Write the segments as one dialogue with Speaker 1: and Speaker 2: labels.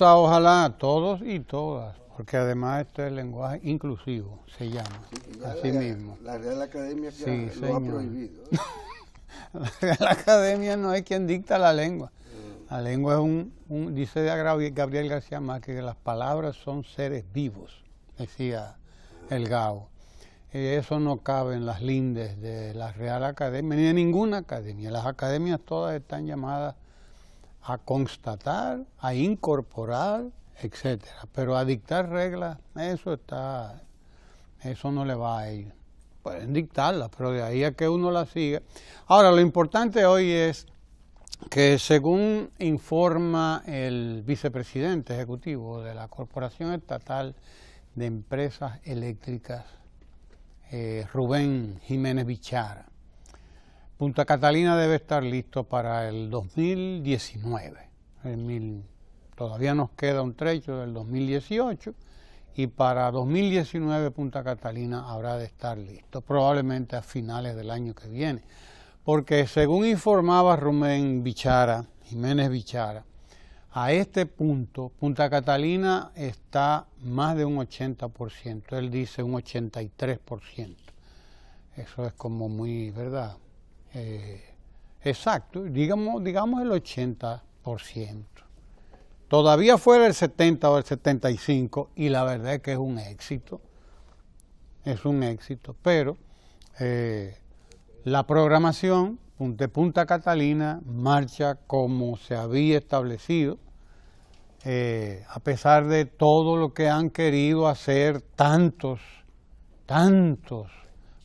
Speaker 1: usa, ojalá, todos y todas, porque además este es el lenguaje inclusivo, se llama,
Speaker 2: Sí,
Speaker 1: así mismo.
Speaker 2: La Real Academia ya
Speaker 1: Sí,
Speaker 2: lo
Speaker 1: señor.
Speaker 2: ha prohibido.
Speaker 1: La Real Academia no es quien dicta la lengua. La lengua es dice Gabriel García Márquez, que las palabras son seres vivos, decía el Gao. Eso no cabe en las lindes de la Real Academia, ni de ninguna academia. Las academias todas están llamadas a constatar, a incorporar, etcétera. Pero a dictar reglas, eso no le va a ellos. Pueden dictarlas, pero de ahí a que uno las siga. Ahora, lo importante hoy es que según informa el vicepresidente ejecutivo de la Corporación Estatal de Empresas Eléctricas, Rubén Jiménez Bichara, Punta Catalina debe estar listo para el 2019. Todavía nos queda un trecho del 2018 y para 2019 Punta Catalina habrá de estar listo, probablemente a finales del año que viene. Porque según informaba Rubén Jiménez Bichara, a este punto Punta Catalina está más de un 80%, él dice un 83%. Eso es como muy, ¿verdad? Exacto, digamos el 80%. Todavía fuera el 70 o el 75 y la verdad es que es un éxito, pero la programación de Punta Catalina marcha como se había establecido, a pesar de todo lo que han querido hacer tantos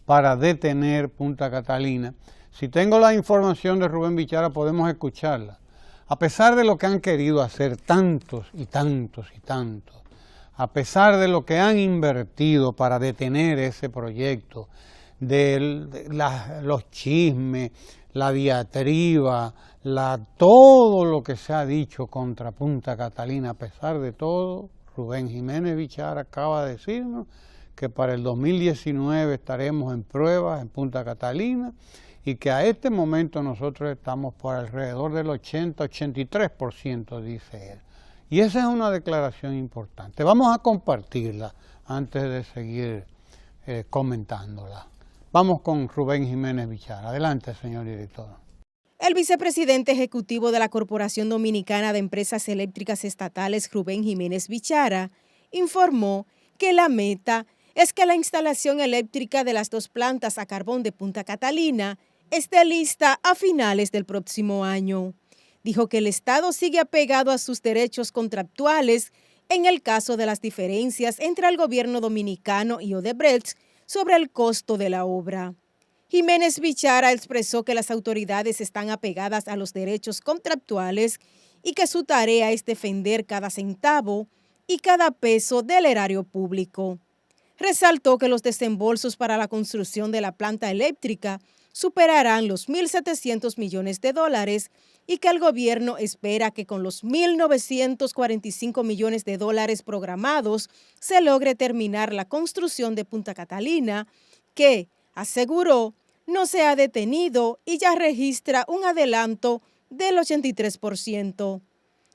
Speaker 1: para detener Punta Catalina. Si tengo la información de Rubén Bichara podemos escucharla. A pesar de lo que han querido hacer tantos, a pesar de lo que han invertido para detener ese proyecto, los chismes, la diatriba, todo lo que se ha dicho contra Punta Catalina, a pesar de todo, Rubén Jiménez Bichara acaba de decirnos que para el 2019 estaremos en pruebas en Punta Catalina y que a este momento nosotros estamos por alrededor del 80-83%, dice él. Y esa es una declaración importante. Vamos a compartirla antes de seguir comentándola. Vamos con Rubén Jiménez Bichara. Adelante, señor director.
Speaker 3: El vicepresidente ejecutivo de la Corporación Dominicana de Empresas Eléctricas Estatales, Rubén Jiménez Bichara, informó que la meta es que la instalación eléctrica de las dos plantas a carbón de Punta Catalina esté lista a finales del próximo año. Dijo que el Estado sigue apegado a sus derechos contractuales en el caso de las diferencias entre el gobierno dominicano y Odebrecht sobre el costo de la obra. Jiménez Bichara expresó que las autoridades están apegadas a los derechos contractuales y que su tarea es defender cada centavo y cada peso del erario público. Resaltó que los desembolsos para la construcción de la planta eléctrica superarán los 1.700 millones de dólares y que el gobierno espera que con los 1.945 millones de dólares programados se logre terminar la construcción de Punta Catalina, que, aseguró, no se ha detenido y ya registra un adelanto del 83%.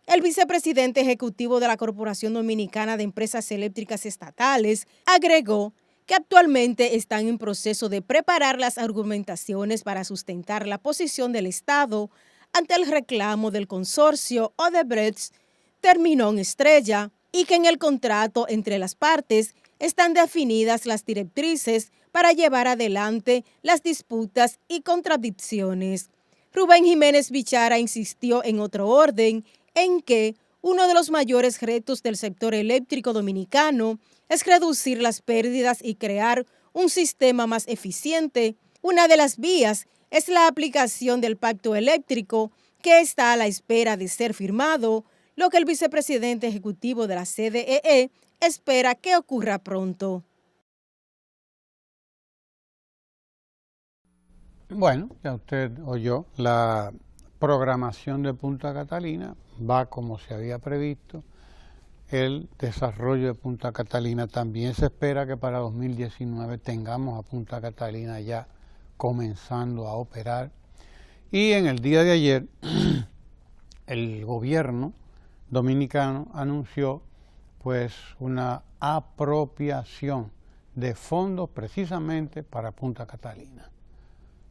Speaker 3: El vicepresidente ejecutivo de la Corporación Dominicana de Empresas Eléctricas Estatales agregó que actualmente están en proceso de preparar las argumentaciones para sustentar la posición del Estado ante el reclamo del consorcio Odebrecht Terminón Estrella y que en el contrato entre las partes están definidas las directrices para llevar adelante las disputas y contradicciones. Rubén Jiménez Bichara insistió en otro orden en que uno de los mayores retos del sector eléctrico dominicano es reducir las pérdidas y crear un sistema más eficiente. Una de las vías es la aplicación del pacto eléctrico que está a la espera de ser firmado, lo que el vicepresidente ejecutivo de la CDEE espera que ocurra pronto.
Speaker 1: Bueno, ya usted oyó, la programación de Punta Catalina va como se había previsto. El desarrollo de Punta Catalina también se espera que para 2019 tengamos a Punta Catalina ya comenzando a operar. Y en el día de ayer, el gobierno dominicano anunció pues una apropiación de fondos precisamente para Punta Catalina.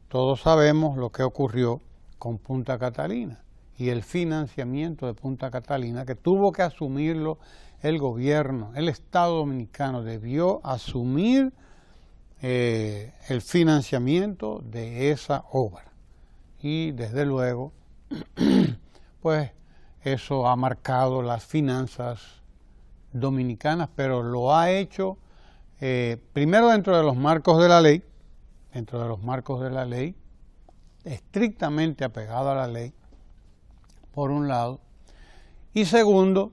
Speaker 1: Todos sabemos lo que ocurrió con Punta Catalina y el financiamiento de Punta Catalina, que tuvo que asumirlo el gobierno, el Estado dominicano debió asumir el financiamiento de esa obra. Y desde luego, pues eso ha marcado las finanzas dominicanas, pero lo ha hecho primero dentro de los marcos de la ley, estrictamente apegado a la ley, por un lado, y segundo,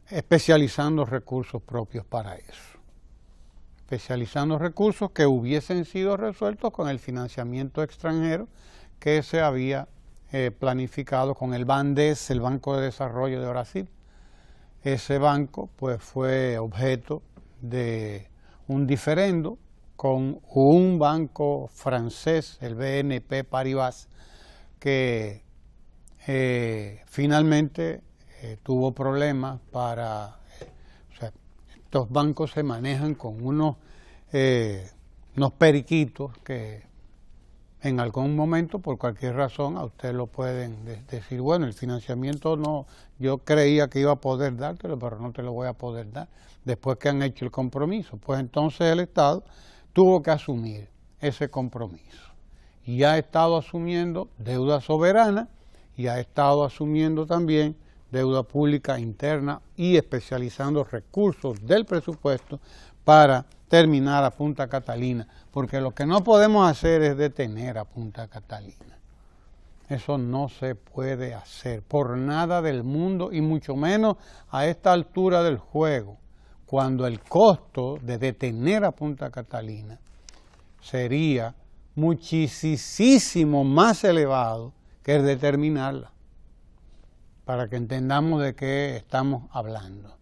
Speaker 1: especializando recursos propios para eso, especializando recursos que hubiesen sido resueltos con el financiamiento extranjero que se había planificado con el BANDES, el Banco de Desarrollo de Brasil. Ese banco pues fue objeto de un diferendo con un banco francés, el BNP Paribas, que finalmente tuvo problemas para... estos bancos se manejan con unos periquitos que en algún momento, por cualquier razón, a usted lo pueden decir, bueno, el financiamiento no, yo creía que iba a poder dártelo, pero no te lo voy a poder dar, después que han hecho el compromiso. Pues entonces el Estado tuvo que asumir ese compromiso. Y ha estado asumiendo deuda soberana y ha estado asumiendo también deuda pública interna y especializando recursos del presupuesto para terminar a Punta Catalina, porque lo que no podemos hacer es detener a Punta Catalina. Eso no se puede hacer por nada del mundo y mucho menos a esta altura del juego, cuando el costo de detener a Punta Catalina sería muchísimo más elevado que el de terminarla, para que entendamos de qué estamos hablando.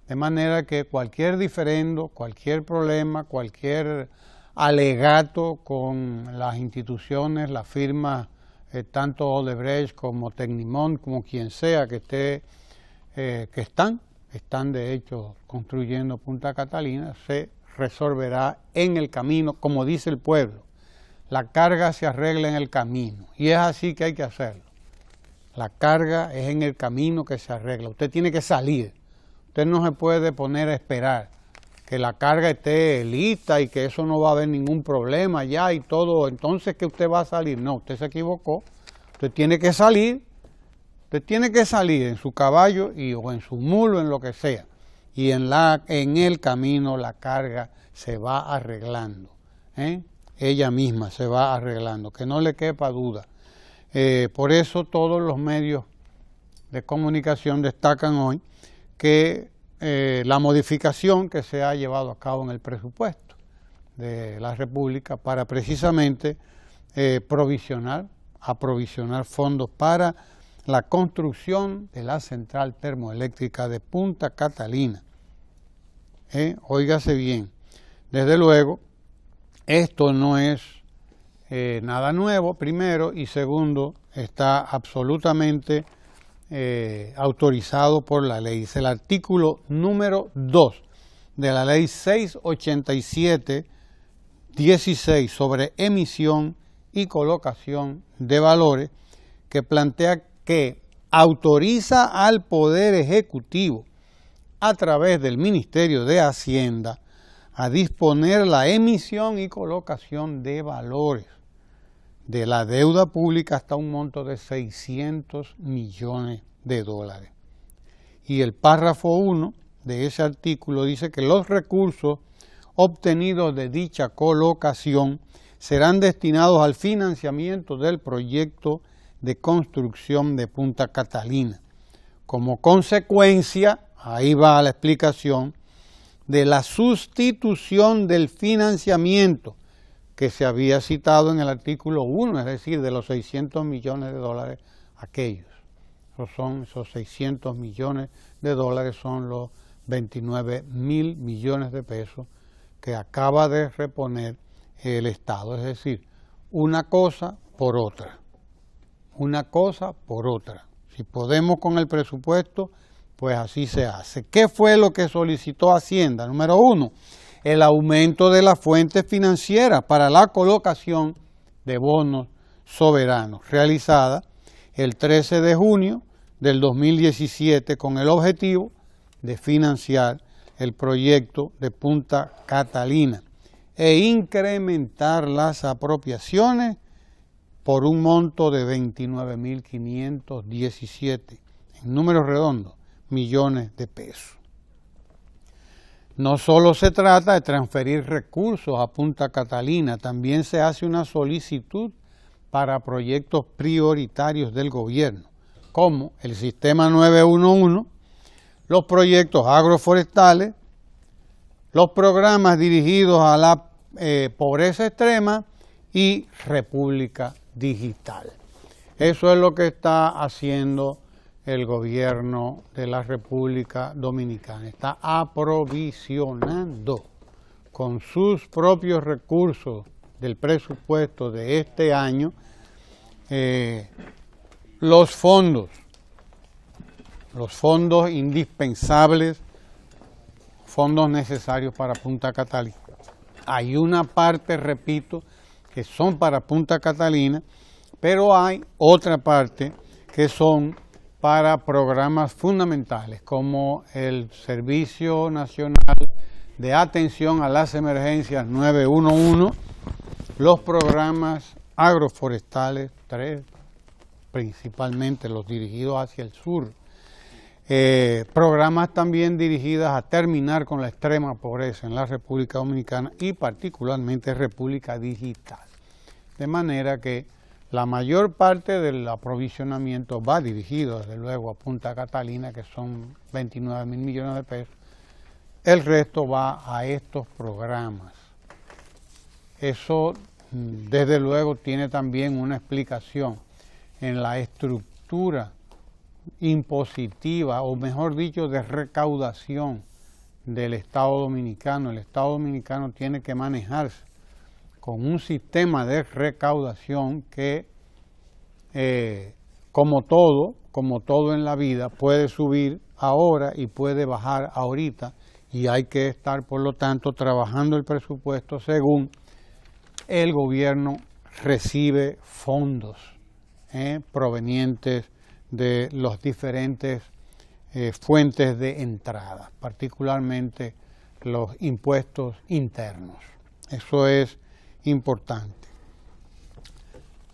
Speaker 1: De manera que cualquier diferendo, cualquier problema, cualquier alegato con las instituciones, las firmas, tanto Odebrecht como Tecnimont, como quien sea que esté, están de hecho construyendo Punta Catalina, se resolverá en el camino, como dice el pueblo. La carga se arregla en el camino, y es así que hay que hacerlo. La carga es en el camino que se arregla. Usted tiene que salir. Usted no se puede poner a esperar que la carga esté lista y que eso no va a haber ningún problema ya y todo. Entonces que usted va a salir. No, usted se equivocó. Usted tiene que salir. Usted tiene que salir en su caballo o en su mulo, en lo que sea. Y en el camino la carga se va arreglando. Ella misma se va arreglando. Que no le quepa duda. Por eso todos los medios de comunicación destacan hoy que la modificación que se ha llevado a cabo en el presupuesto de la República para precisamente aprovisionar fondos para la construcción de la central termoeléctrica de Punta Catalina. Óigase bien, desde luego, esto no es nada nuevo, primero, y segundo, está absolutamente autorizado por la ley. Es el artículo número 2 de la ley 687-16 sobre emisión y colocación de valores, que plantea que autoriza al Poder Ejecutivo a través del Ministerio de Hacienda a disponer la emisión y colocación de valores de la deuda pública hasta un monto de 600 millones de dólares. Y el párrafo 1 de ese artículo dice que los recursos obtenidos de dicha colocación serán destinados al financiamiento del proyecto de construcción de Punta Catalina. Como consecuencia, ahí va la explicación, de la sustitución del financiamiento que se había citado en el artículo 1, es decir, de los 600 millones de dólares aquellos. Esos 600 millones de dólares son los 29.000 millones de pesos que acaba de reponer el Estado. Es decir, una cosa por otra. Una cosa por otra. Si podemos con el presupuesto, pues así se hace. ¿Qué fue lo que solicitó Hacienda? Número 1, el aumento de las fuentes financieras para la colocación de bonos soberanos, realizada el 13 de junio del 2017 con el objetivo de financiar el proyecto de Punta Catalina e incrementar las apropiaciones por un monto de 29.517, en números redondos, millones de pesos. No solo se trata de transferir recursos a Punta Catalina, también se hace una solicitud para proyectos prioritarios del gobierno, como el Sistema 911, los proyectos agroforestales, los programas dirigidos a la pobreza extrema y República Digital. Eso es lo que está haciendo el gobierno de la República Dominicana. Está aprovisionando con sus propios recursos del presupuesto de este año los fondos indispensables, fondos necesarios para Punta Catalina. Hay una parte, repito, que son para Punta Catalina, pero hay otra parte que son para programas fundamentales, como el Servicio Nacional de Atención a las Emergencias 911, los programas agroforestales, 3, principalmente los dirigidos hacia el sur, programas también dirigidos a terminar con la extrema pobreza en la República Dominicana y particularmente República Digital. De manera que la mayor parte del aprovisionamiento va dirigido desde luego a Punta Catalina, que son 29.000 millones de pesos. El resto va a estos programas. Eso desde luego tiene también una explicación en la estructura impositiva, o mejor dicho, de recaudación del Estado Dominicano. El Estado Dominicano tiene que manejarse con un sistema de recaudación que, como todo en la vida, puede subir ahora y puede bajar ahorita, y hay que estar, por lo tanto, trabajando el presupuesto según el gobierno recibe fondos provenientes de los diferentes fuentes de entrada, particularmente los impuestos internos. Eso es importante.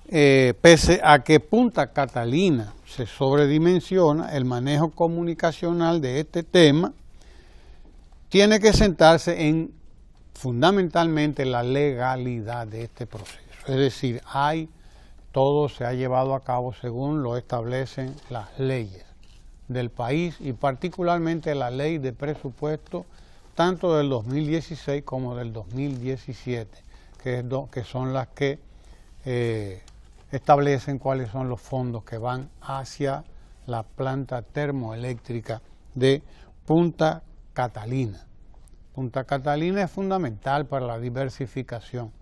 Speaker 1: Pese a que Punta Catalina se sobredimensiona, el manejo comunicacional de este tema tiene que sentarse en fundamentalmente la legalidad de este proceso. Es decir, todo se ha llevado a cabo según lo establecen las leyes del país y particularmente la ley de presupuesto tanto del 2016 como del 2017, que son las que establecen cuáles son los fondos que van hacia la planta termoeléctrica de Punta Catalina. Punta Catalina es fundamental para la diversificación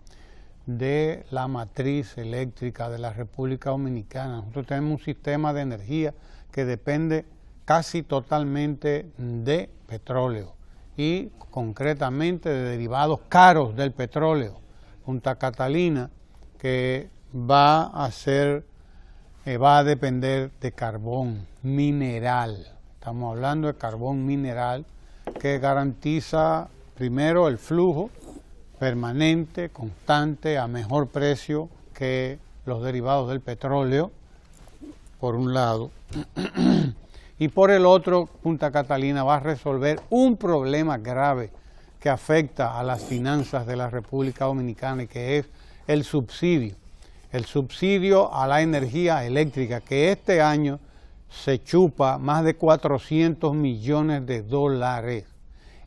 Speaker 1: de la matriz eléctrica de la República Dominicana. Nosotros tenemos un sistema de energía que depende casi totalmente de petróleo y concretamente de derivados caros del petróleo. Punta Catalina, que va a depender de carbón mineral. Estamos hablando de carbón mineral que garantiza primero el flujo permanente, constante, a mejor precio que los derivados del petróleo, por un lado, y por el otro, Punta Catalina va a resolver un problema grave que afecta a las finanzas de la República Dominicana y que es el subsidio a la energía eléctrica, que este año se chupa más de 400 millones de dólares.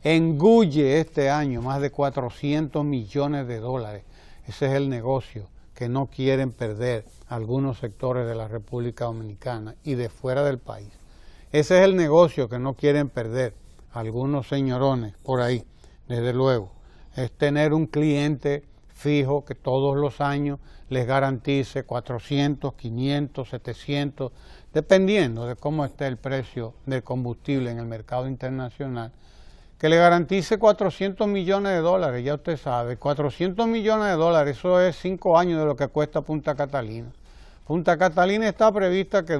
Speaker 1: Engulle este año más de 400 millones de dólares. Ese es el negocio que no quieren perder algunos sectores de la República Dominicana y de fuera del país. Ese es el negocio que no quieren perder algunos señorones por ahí, desde luego. Es tener un cliente fijo que todos los años les garantice 400, 500, 700, dependiendo de cómo esté el precio del combustible en el mercado internacional, que le garantice 400 millones de dólares, ya usted sabe, 400 millones de dólares, eso es 5 años de lo que cuesta Punta Catalina. Punta Catalina está prevista que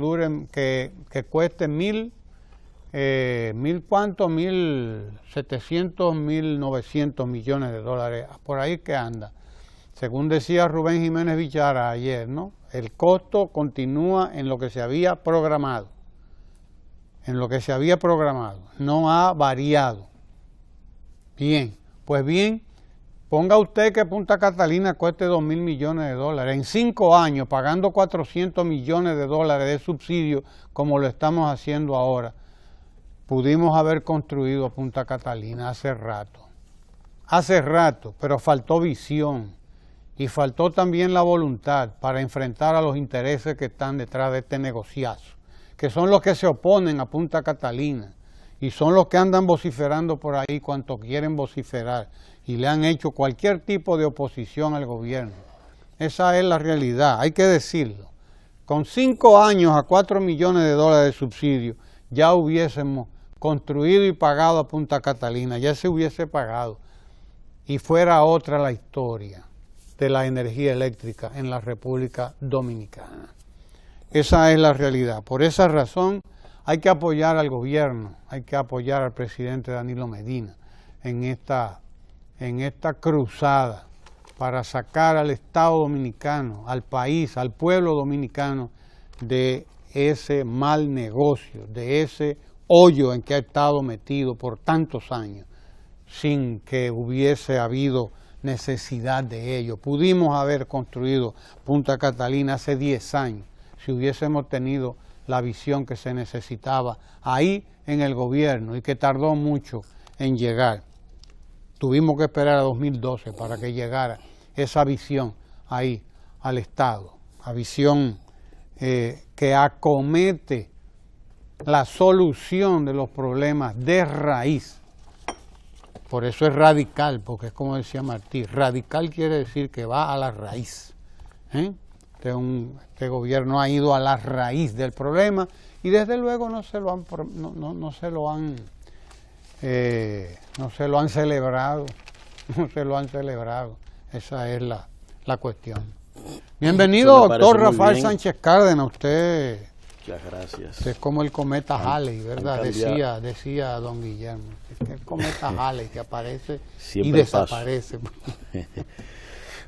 Speaker 1: cueste mil cuánto, 1.700, 1.900 millones de dólares, por ahí que anda. Según decía Rubén Jiménez Vichara ayer, ¿no? El costo continúa en lo que se había programado, no ha variado. Bien, pues bien, ponga usted que Punta Catalina cueste 2.000 millones de dólares, en 5 años pagando 400 millones de dólares de subsidio como lo estamos haciendo ahora. Pudimos haber construido Punta Catalina hace rato, pero faltó visión y faltó también la voluntad para enfrentar a los intereses que están detrás de este negociazo, que son los que se oponen a Punta Catalina y son los que andan vociferando por ahí cuanto quieren vociferar y le han hecho cualquier tipo de oposición al gobierno. Esa es la realidad, hay que decirlo. Con 5 años a 4 millones de dólares de subsidio ya hubiésemos construido y pagado a Punta Catalina, ya se hubiese pagado y fuera otra la historia de la energía eléctrica en la República Dominicana. Esa es la realidad. Por esa razón hay que apoyar al gobierno, hay que apoyar al presidente Danilo Medina en esta cruzada para sacar al Estado dominicano, al país, al pueblo dominicano de ese mal negocio, de ese hoyo en que ha estado metido por tantos años, sin que hubiese habido necesidad de ello. Pudimos haber construido Punta Catalina hace 10 años, si hubiésemos tenido la visión que se necesitaba ahí en el gobierno y que tardó mucho en llegar. Tuvimos que esperar a 2012 para que llegara esa visión ahí al Estado, la visión que acomete la solución de los problemas de raíz. Por eso es radical, porque es como decía Martí, radical quiere decir que va a la raíz. Este gobierno ha ido a la raíz del problema y desde luego no se lo han celebrado, esa es la cuestión. Bienvenido, doctor Rafael Sánchez Cárdenas, usted.
Speaker 2: Muchas gracias.
Speaker 1: Es como el cometa Halley, ¿verdad? Decía don Guillermo. Es el cometa Halley que aparece siempre y desaparece.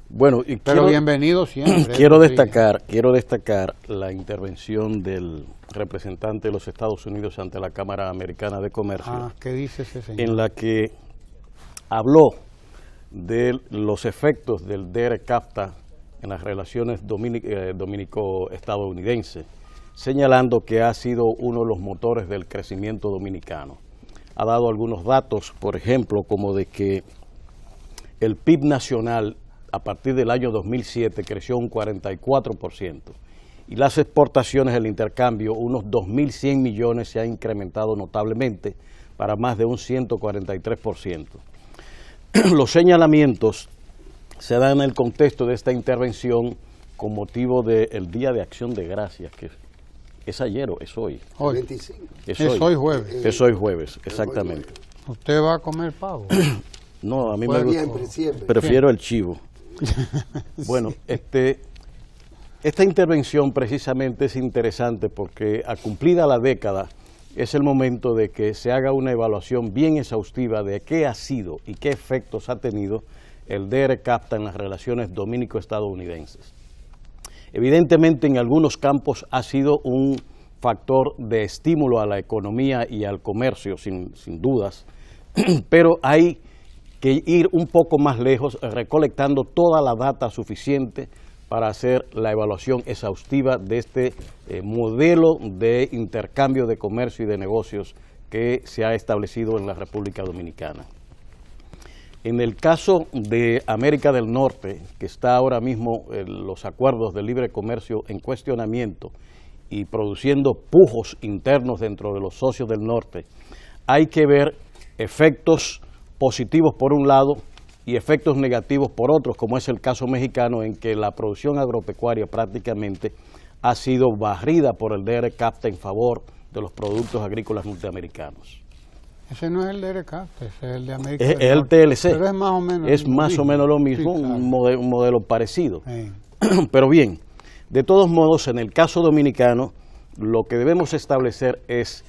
Speaker 2: Bueno,
Speaker 1: pero bienvenido siempre.
Speaker 2: Quiero destacar la intervención del representante de los Estados Unidos ante la Cámara Americana de Comercio.
Speaker 1: ¿Qué dice ese señor?
Speaker 2: En la que habló de los efectos del DERE-CAFTA en las relaciones dominico-estadounidenses, señalando que ha sido uno de los motores del crecimiento dominicano. Ha dado algunos datos, por ejemplo, como de que el PIB nacional a partir del año 2007 creció un 44% y las exportaciones, el intercambio, unos 2.100 millones se ha incrementado notablemente para más de un 143%. Los señalamientos se dan en el contexto de esta intervención con motivo del Día de Acción de Gracias, que es ayer o es hoy.
Speaker 1: Hoy.
Speaker 4: 25.
Speaker 2: Es hoy
Speaker 1: jueves.
Speaker 2: Es hoy jueves, exactamente.
Speaker 1: ¿Usted va a comer pavo?
Speaker 2: No, a mí
Speaker 4: Pues
Speaker 2: me gusta. Prefiero el chivo. Bueno, esta intervención precisamente es interesante porque a cumplida la década es el momento de que se haga una evaluación bien exhaustiva de qué ha sido y qué efectos ha tenido el DERE-CAFTA en las relaciones dominico-estadounidenses. Evidentemente en algunos campos ha sido un factor de estímulo a la economía y al comercio, sin dudas, pero hay que ir un poco más lejos, recolectando toda la data suficiente para hacer la evaluación exhaustiva de este modelo de intercambio de comercio y de negocios que se ha establecido en la República Dominicana. En el caso de América del Norte, que está ahora mismo los acuerdos de libre comercio en cuestionamiento y produciendo pujos internos dentro de los socios del norte, hay que ver efectos positivos por un lado y efectos negativos por otros, como es el caso mexicano, en que la producción agropecuaria prácticamente ha sido barrida por el DRCAFTA en favor de los productos agrícolas norteamericanos.
Speaker 1: Ese no es el DRCAFTA, ese es el de América
Speaker 2: Es
Speaker 1: del
Speaker 2: el
Speaker 1: Norte.
Speaker 2: TLC.
Speaker 1: Pero es más o menos
Speaker 2: lo mismo,
Speaker 1: sí, claro.
Speaker 2: un modelo parecido.
Speaker 1: Sí.
Speaker 2: Pero bien, de todos modos, en el caso dominicano, lo que debemos establecer es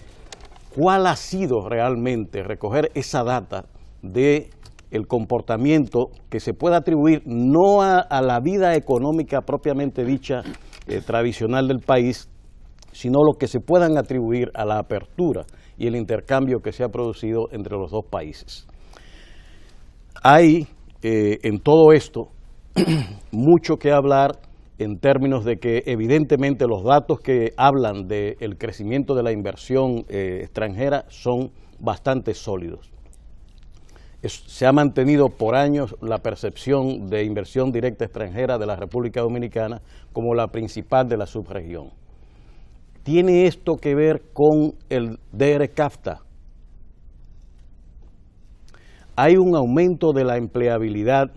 Speaker 2: cuál ha sido realmente, recoger esa data de el comportamiento que se puede atribuir no a la vida económica propiamente dicha tradicional del país, sino lo que se puedan atribuir a la apertura y el intercambio que se ha producido entre los dos países. Hay en todo esto mucho que hablar en términos de que evidentemente los datos que hablan del crecimiento de la inversión extranjera son bastante sólidos. Se ha mantenido por años la percepción de inversión directa extranjera de la República Dominicana como la principal de la subregión. ¿Tiene esto que ver con el DRCAFTA? Hay un aumento de la empleabilidad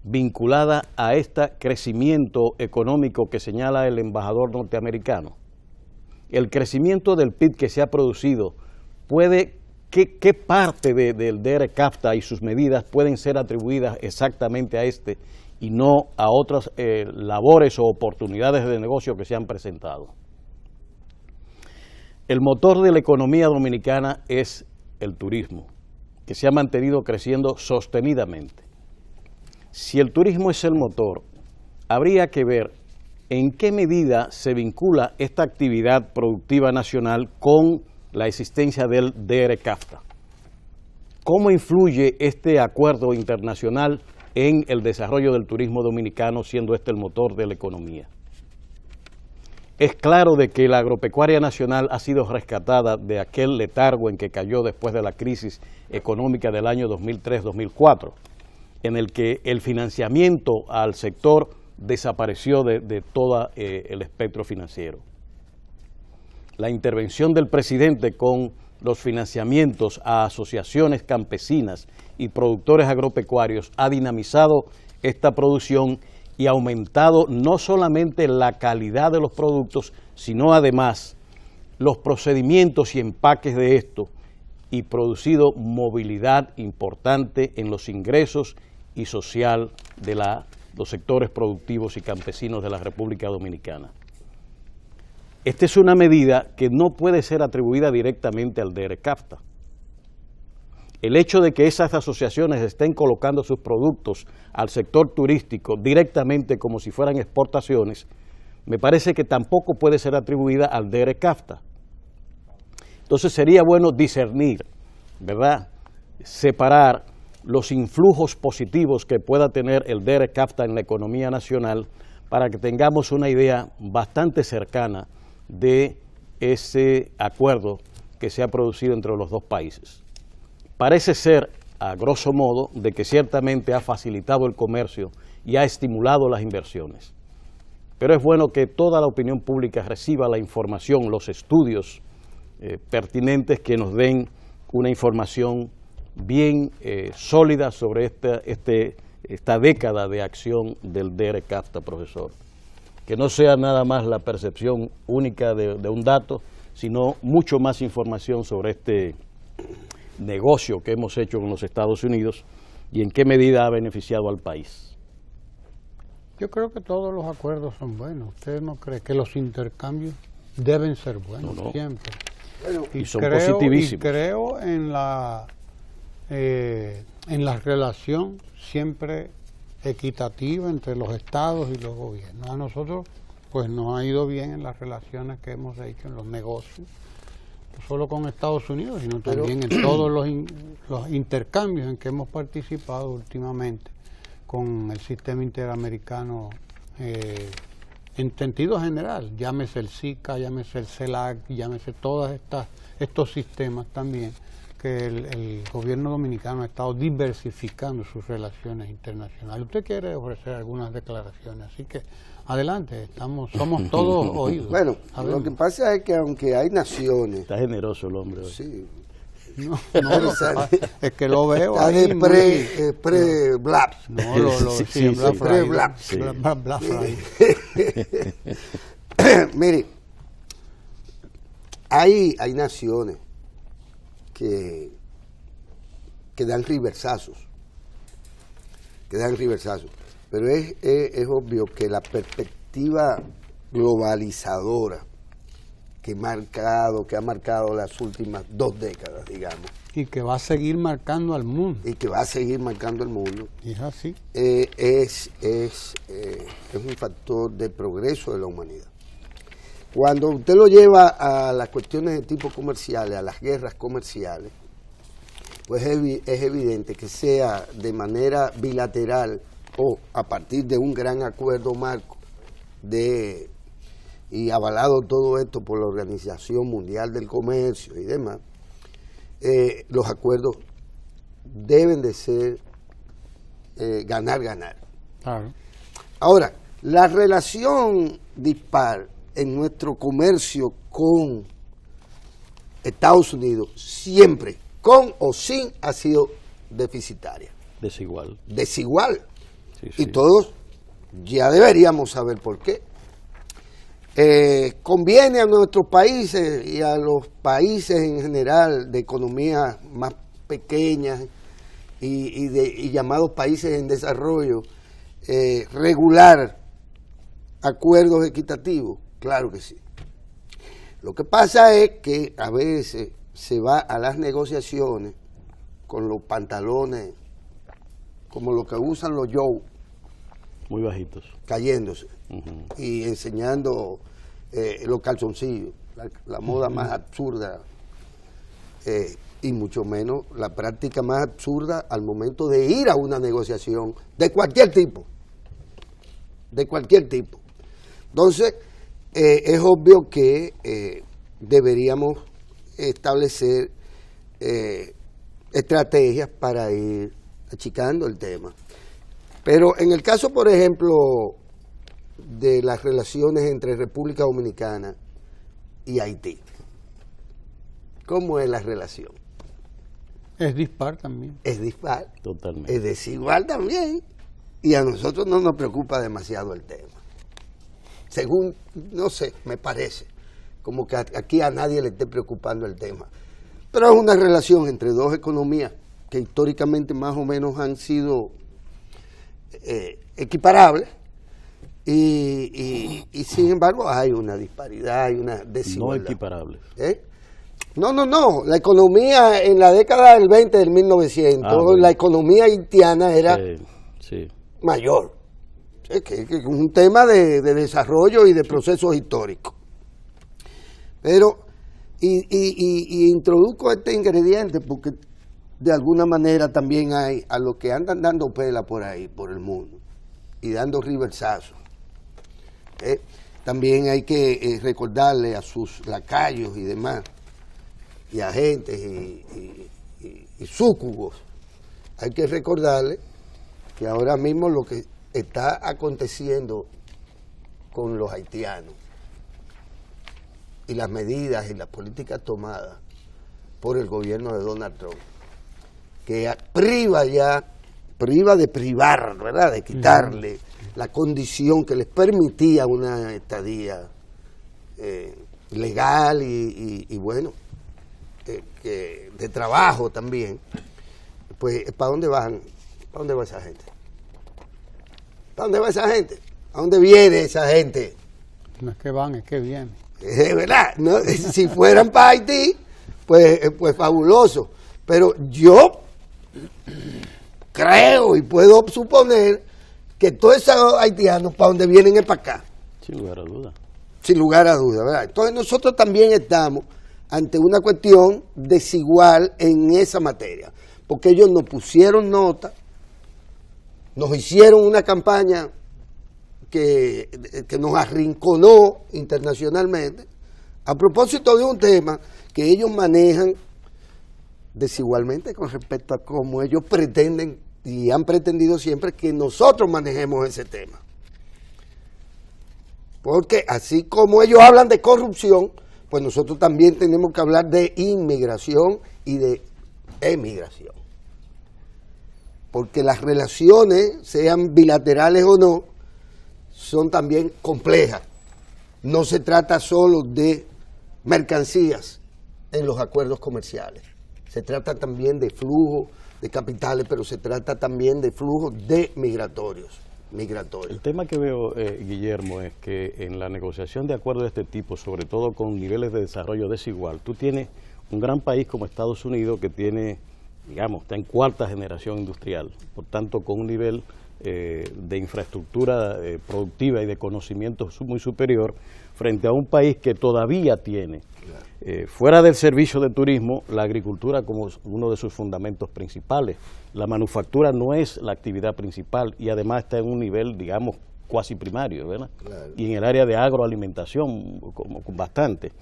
Speaker 2: vinculada a este crecimiento económico que señala el embajador norteamericano. El crecimiento del PIB que se ha producido puede... ¿Qué parte del DRCAFTA y sus medidas pueden ser atribuidas exactamente a este y no a otras labores o oportunidades de negocio que se han presentado? El motor de la economía dominicana es el turismo, que se ha mantenido creciendo sostenidamente. Si el turismo es el motor, habría que ver en qué medida se vincula esta actividad productiva nacional con la existencia del DRCAFTA. ¿Cómo influye este acuerdo internacional en el desarrollo del turismo dominicano, siendo este el motor de la economía? Es claro de que la agropecuaria nacional ha sido rescatada de aquel letargo en que cayó después de la crisis económica del año 2003-2004, en el que el financiamiento al sector desapareció de todo el espectro financiero. La intervención del presidente con los financiamientos a asociaciones campesinas y productores agropecuarios ha dinamizado esta producción y aumentado no solamente la calidad de los productos, sino además los procedimientos y empaques de esto, y producido movilidad importante en los ingresos y social de los sectores productivos y campesinos de la República Dominicana. Esta es una medida que no puede ser atribuida directamente al DRCAFTA. El hecho de que esas asociaciones estén colocando sus productos al sector turístico directamente como si fueran exportaciones, me parece que tampoco puede ser atribuida al DRCAFTA. Entonces sería bueno discernir, ¿verdad?, separar los influjos positivos que pueda tener el DRCAFTA en la economía nacional para que tengamos una idea bastante cercana de ese acuerdo que se ha producido entre los dos países. Parece ser, a grosso modo, de que ciertamente ha facilitado el comercio y ha estimulado las inversiones. Pero es bueno que toda la opinión pública reciba la información, los estudios pertinentes que nos den una información bien sólida sobre esta década de acción del DRCAFTA, profesor. Que no sea nada más la percepción única de un dato, sino mucho más información sobre este negocio que hemos hecho con los Estados Unidos y en qué medida ha beneficiado al país.
Speaker 1: Yo creo que todos los acuerdos son buenos. ¿Usted no cree que los intercambios deben ser buenos? No. Siempre?
Speaker 2: Bueno, y son positivísimos.
Speaker 1: Y creo en la relación siempre equitativa entre los estados y los gobiernos. A nosotros pues nos ha ido bien en las relaciones que hemos hecho en los negocios, no solo con Estados Unidos, sino también en todos los intercambios en que hemos participado últimamente con el sistema interamericano en sentido general, llámese el SICA, llámese el CELAC, llámese todos estos sistemas también, que el gobierno dominicano ha estado diversificando sus relaciones internacionales. Usted quiere ofrecer algunas declaraciones, así que adelante, somos todos oídos.
Speaker 4: Bueno, lo que pasa es que aunque hay naciones...
Speaker 2: Está generoso el hombre hoy.
Speaker 4: Sí.
Speaker 1: No, es que lo veo
Speaker 4: está
Speaker 1: ahí.
Speaker 4: De pre-blap.
Speaker 1: No, sí,
Speaker 4: pre-blap.
Speaker 1: Black Friday.
Speaker 4: Mire, hay naciones que dan riversazos, pero es obvio que la perspectiva globalizadora que ha marcado las últimas 2 décadas, digamos,
Speaker 1: Y que va a seguir marcando al mundo.
Speaker 4: y que va a seguir marcando el mundo,
Speaker 1: Y es así.
Speaker 4: es un factor de progreso de la humanidad. Cuando usted lo lleva a las cuestiones de tipo comerciales, a las guerras comerciales, pues es evidente que sea de manera bilateral o a partir de un gran acuerdo marco y avalado todo esto por la Organización Mundial del Comercio y demás, los acuerdos deben de ser ganar-ganar.
Speaker 1: Claro.
Speaker 4: Ahora, la relación dispar en nuestro comercio con Estados Unidos siempre, con o sin, ha sido deficitaria,
Speaker 2: Desigual.
Speaker 4: desigual.
Speaker 2: Sí,
Speaker 4: Y
Speaker 2: sí.
Speaker 4: todos ya deberíamos saber por qué. Conviene a nuestros países y a los países en general de economías más pequeñas y llamados países en desarrollo regular acuerdos equitativos. Claro que sí. Lo que pasa es que a veces se va a las negociaciones con los pantalones como los que usan los Joe,
Speaker 2: Muy bajitos.
Speaker 4: cayéndose
Speaker 2: Ujú.
Speaker 4: y enseñando los calzoncillos, la moda más absurda y mucho menos la práctica más absurda al momento de ir a una negociación de cualquier tipo. Entonces, es obvio que deberíamos establecer estrategias para ir achicando el tema. Pero en el caso, por ejemplo, de las relaciones entre República Dominicana y Haití, ¿cómo es la relación?
Speaker 1: Es dispar también.
Speaker 4: Es dispar,
Speaker 2: Totalmente.
Speaker 4: es desigual también, y a nosotros no nos preocupa demasiado el tema. Según, no sé, me parece, como que aquí a nadie le esté preocupando el tema. Pero es una relación entre dos economías que históricamente más o menos han sido equiparables y sin embargo hay una disparidad, hay una
Speaker 2: No
Speaker 4: desigualdad.
Speaker 2: equiparables.
Speaker 4: No, la economía en la década del 20 del 1900,
Speaker 2: bueno.
Speaker 4: la economía haitiana era
Speaker 2: Sí.
Speaker 4: mayor. Es que es un tema de desarrollo y de procesos históricos. Pero, y introduzco este ingrediente porque de alguna manera también hay a los que andan dando pela por ahí, por el mundo, y dando riversazos. También hay que recordarle a sus lacayos y demás, y agentes y súcubos, hay que recordarle que ahora mismo lo que está aconteciendo con los haitianos y las medidas y las políticas tomadas por el gobierno de Donald Trump, que priva de privar, ¿verdad?, de quitarle la condición que les permitía una estadía legal y bueno, que de trabajo también. Pues, ¿para dónde van? ¿Para dónde va esa gente? ¿Para dónde va esa gente? ¿A dónde viene esa gente?
Speaker 1: No es que van, es que vienen.
Speaker 4: ¿Verdad? ¿No? Si fueran para Haití, pues fabuloso. Pero yo creo y puedo suponer que todos esos haitianos para donde vienen es para acá.
Speaker 2: Sin lugar a duda.
Speaker 4: Sin lugar a duda, ¿verdad? Entonces nosotros también estamos ante una cuestión desigual en esa materia, porque ellos nos pusieron nota, nos hicieron una campaña que nos arrinconó internacionalmente a propósito de un tema que ellos manejan desigualmente con respecto a cómo ellos pretenden y han pretendido siempre que nosotros manejemos ese tema. Porque así como ellos hablan de corrupción, pues nosotros también tenemos que hablar de inmigración y de emigración. Porque las relaciones, sean bilaterales o no, son también complejas. no se trata solo de mercancías en los acuerdos comerciales, se trata también de flujo de capitales, pero se trata también de flujo de migratorios.
Speaker 2: El tema que veo, Guillermo, es que en la negociación de acuerdos de este tipo, sobre todo con niveles de desarrollo desigual, tú tienes un gran país como Estados Unidos que tiene, digamos, está en cuarta generación industrial, por tanto con un nivel de infraestructura productiva y de conocimiento muy superior, frente a un país que todavía tiene, fuera del servicio de turismo, la agricultura como uno de sus fundamentos principales. La manufactura no es la actividad principal y además está en un nivel, digamos, cuasi primario, ¿verdad? Claro. Y en el área de agroalimentación, como bastante.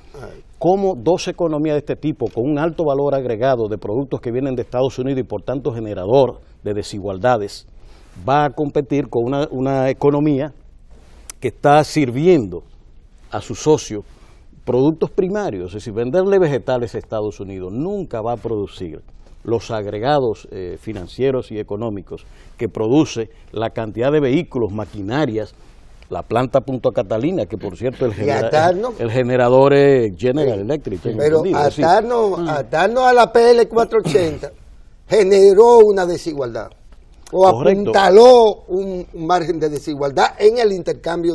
Speaker 2: ¿Cómo dos economías de este tipo, con un alto valor agregado de productos que vienen de Estados Unidos y por tanto generador de desigualdades, va a competir con una economía que está sirviendo a sus socios productos primarios? Es decir, venderle vegetales a Estados Unidos nunca va a producir los agregados financieros y económicos que produce la cantidad de vehículos, maquinarias, la planta Punta Catalina, que por cierto el generador es General Electric.
Speaker 4: Pero atarnos a la PL 480 generó una desigualdad, o apuntaló un margen de desigualdad en el intercambio,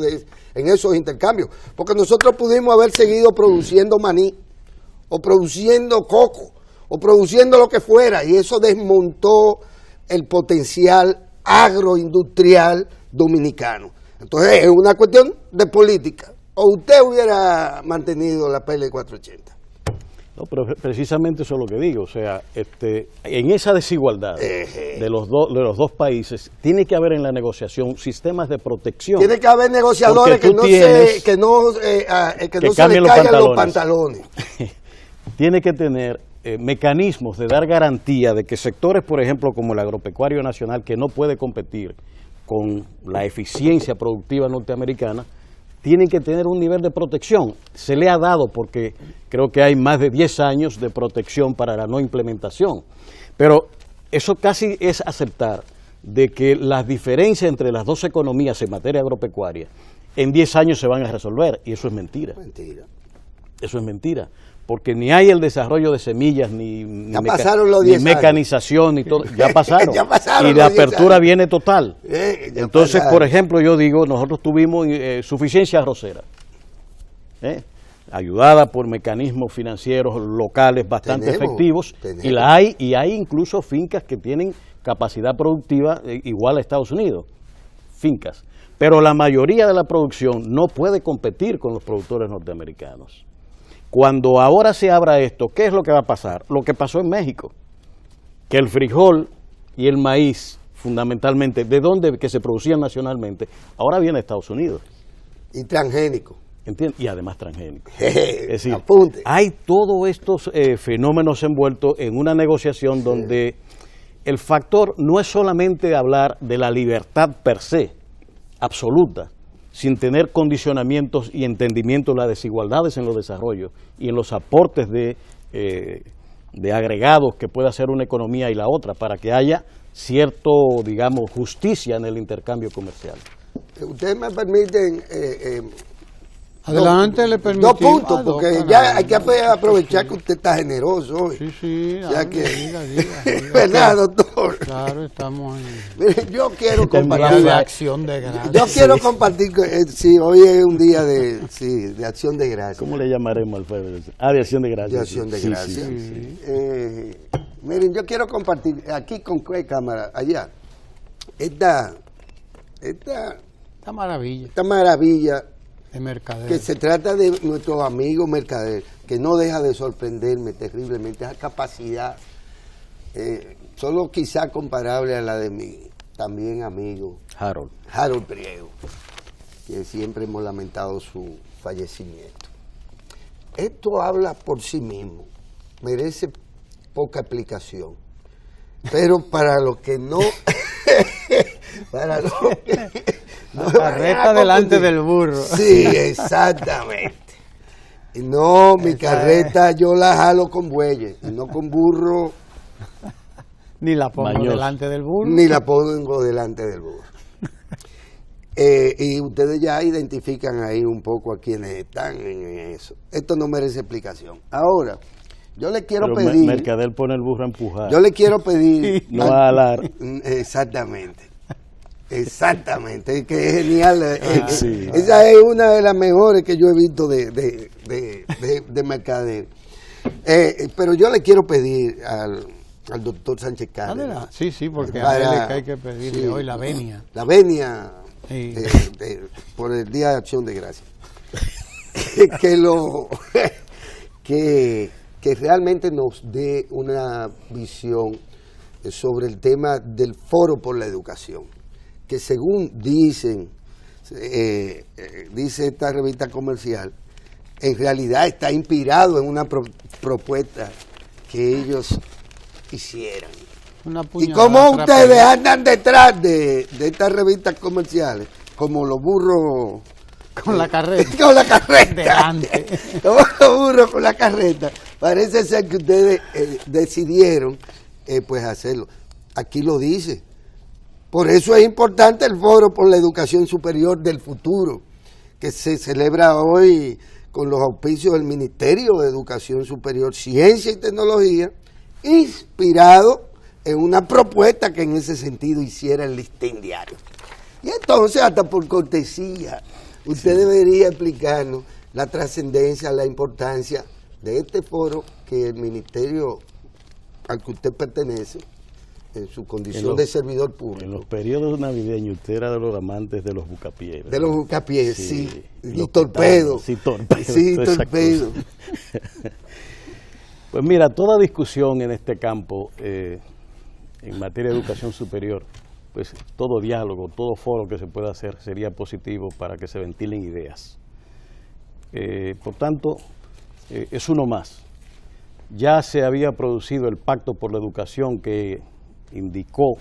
Speaker 4: en esos intercambios, porque nosotros pudimos haber seguido produciendo maní, o produciendo coco, o produciendo lo que fuera, y eso desmontó el potencial agroindustrial dominicano. Entonces es una cuestión de política. O usted hubiera mantenido la PL 480.
Speaker 2: No, pero precisamente eso es lo que digo, o sea, en esa desigualdad de los dos países, tiene que haber en la negociación sistemas de protección.
Speaker 4: Tiene que haber negociadores que no se le caigan los pantalones.
Speaker 2: Tiene que tener mecanismos de dar garantía de que sectores, por ejemplo, como el agropecuario nacional, que no puede competir con la eficiencia productiva norteamericana, tienen que tener un nivel de protección. Se le ha dado porque creo que hay más de 10 años de protección para la no implementación. Pero eso casi es aceptar de que las diferencias entre las dos economías en materia agropecuaria en 10 años se van a resolver, y eso es mentira. Eso es mentira, porque ni hay el desarrollo de semillas, ni mecanización, ni todo, ya pasaron. Y la apertura viene total. Entonces, por ejemplo, yo digo, nosotros tuvimos suficiencia arrocera, ayudada por mecanismos financieros locales bastante efectivos, y hay incluso fincas que tienen capacidad productiva igual a Estados Unidos, fincas. Pero la mayoría de la producción no puede competir con los productores norteamericanos. Cuando ahora se abra esto, ¿qué es lo que va a pasar? Lo que pasó en México, que el frijol y el maíz, fundamentalmente, de donde que se producían nacionalmente, ahora viene a Estados Unidos.
Speaker 4: Y transgénico.
Speaker 2: ¿Entiendes? Y además transgénico. Es decir, apunte. Hay todos estos fenómenos envueltos en una negociación donde el factor no es solamente hablar de la libertad per se, absoluta, sin tener condicionamientos y entendimiento de las desigualdades en los desarrollos y en los aportes de agregados que pueda hacer una economía y la otra, para que haya cierto, digamos, justicia en el intercambio comercial.
Speaker 4: Ustedes me permiten...
Speaker 1: Adelante, le permito.
Speaker 4: 2 puntos, porque ya hay que aprovechar que usted está generoso hoy.
Speaker 1: Sí,
Speaker 4: ya que,
Speaker 1: diga.
Speaker 4: ¿Verdad, doctor?
Speaker 1: Claro, estamos en...
Speaker 4: Mire, yo quiero
Speaker 1: compartir de acción de gracias.
Speaker 4: Yo quiero compartir, sí, hoy es un día de acción de gracias.
Speaker 2: ¿Cómo le llamaremos al pueblo? De acción de gracias.
Speaker 4: De acción de gracias. Sí. Miren, yo quiero compartir aquí con qué cámara, allá, esta
Speaker 1: maravilla.
Speaker 4: Esta maravilla.
Speaker 1: Mercader.
Speaker 4: Que se trata de nuestro amigo Mercader, que no deja de sorprenderme terriblemente, esa capacidad, solo quizá comparable a la de mi también amigo Harold Priego, que siempre hemos lamentado su fallecimiento. Esto habla por sí mismo, merece poca explicación, pero para los que no... para los que...
Speaker 1: La carreta delante del burro.
Speaker 4: Sí, exactamente. No, mi carreta yo la jalo con bueyes, y no con burro.
Speaker 1: Ni la pongo delante del burro.
Speaker 4: Ni la pongo delante del burro. Y ustedes ya identifican ahí un poco a quienes están en eso. Esto no merece explicación. Ahora, yo le quiero pedir...
Speaker 2: Mercader pone el burro a empujar.
Speaker 4: Yo le quiero pedir...
Speaker 2: No a alar.
Speaker 4: Exactamente. Exactamente, que es genial.
Speaker 2: Sí.
Speaker 4: Esa es una de las mejores que yo he visto de Mercader. Pero yo le quiero pedir al doctor Sánchez Cárdenas.
Speaker 1: Sí, porque a él es que hay que pedirle hoy la venia.
Speaker 4: La venia
Speaker 1: Sí.
Speaker 4: por el Día de Acción de Gracias. que realmente nos dé una visión sobre el tema del Foro por la Educación, que según dice esta revista comercial, en realidad está inspirado en una propuesta que ellos hicieran. ¿Y cómo ustedes andan detrás de estas revistas comerciales? Como los burros...
Speaker 1: Con la carreta.
Speaker 4: Con la carreta.
Speaker 1: Delante.
Speaker 4: Como los burros con la carreta. Parece ser que ustedes decidieron pues hacerlo. Aquí lo dice. Por eso es importante el Foro por la Educación Superior del Futuro, que se celebra hoy con los auspicios del Ministerio de Educación Superior, Ciencia y Tecnología, inspirado en una propuesta que en ese sentido hiciera el Listín Diario. Y entonces, hasta por cortesía, usted debería explicarnos la trascendencia, la importancia de este foro que el ministerio al que usted pertenece, en su condición de servidor público.
Speaker 2: En los periodos navideños usted era de los amantes de los bucapiés.
Speaker 4: De los bucapiés, sí. Y
Speaker 2: torpedos.
Speaker 4: Sí, torpedos.
Speaker 2: Pues mira, toda discusión en este campo, en materia de educación superior, pues todo diálogo, todo foro que se pueda hacer sería positivo para que se ventilen ideas. Por tanto, es uno más. Ya se había producido el Pacto por la Educación que indicó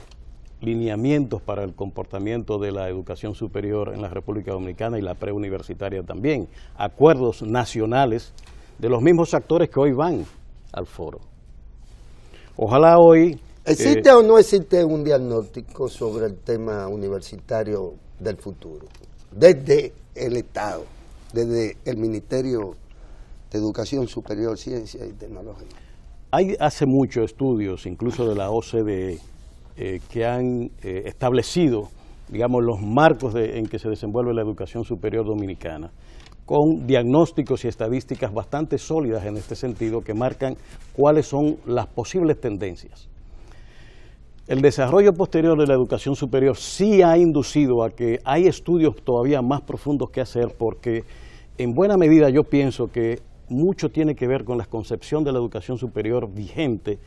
Speaker 2: lineamientos para el comportamiento de la educación superior en la República Dominicana y la preuniversitaria también, acuerdos nacionales de los mismos actores que hoy van al foro. Ojalá hoy...
Speaker 4: ¿Existe o no existe un diagnóstico sobre el tema universitario del futuro? Desde el Estado, desde el Ministerio de Educación Superior, Ciencia y Tecnología.
Speaker 2: Hay hace muchos estudios, incluso de la OCDE, que han establecido, digamos, los marcos en que se desenvuelve la educación superior dominicana, con diagnósticos y estadísticas bastante sólidas en este sentido, que marcan cuáles son las posibles tendencias. El desarrollo posterior de la educación superior sí ha inducido a que hay estudios todavía más profundos que hacer, porque en buena medida yo pienso que mucho tiene que ver con la concepción de la educación superior vigente,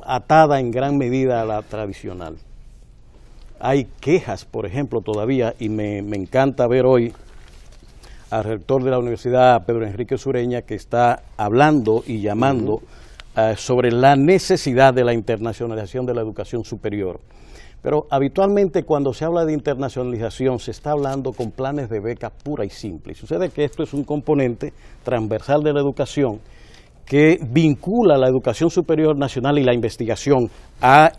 Speaker 2: atada en gran medida a la tradicional. Hay quejas, por ejemplo, todavía, y me encanta ver hoy al rector de la Universidad, Pedro Enrique Sureña, que está hablando y llamando sobre la necesidad de la internacionalización de la educación superior. Pero habitualmente cuando se habla de internacionalización se está hablando con planes de beca pura y simple. Y sucede que esto es un componente transversal de la educación que vincula la educación superior nacional y la investigación a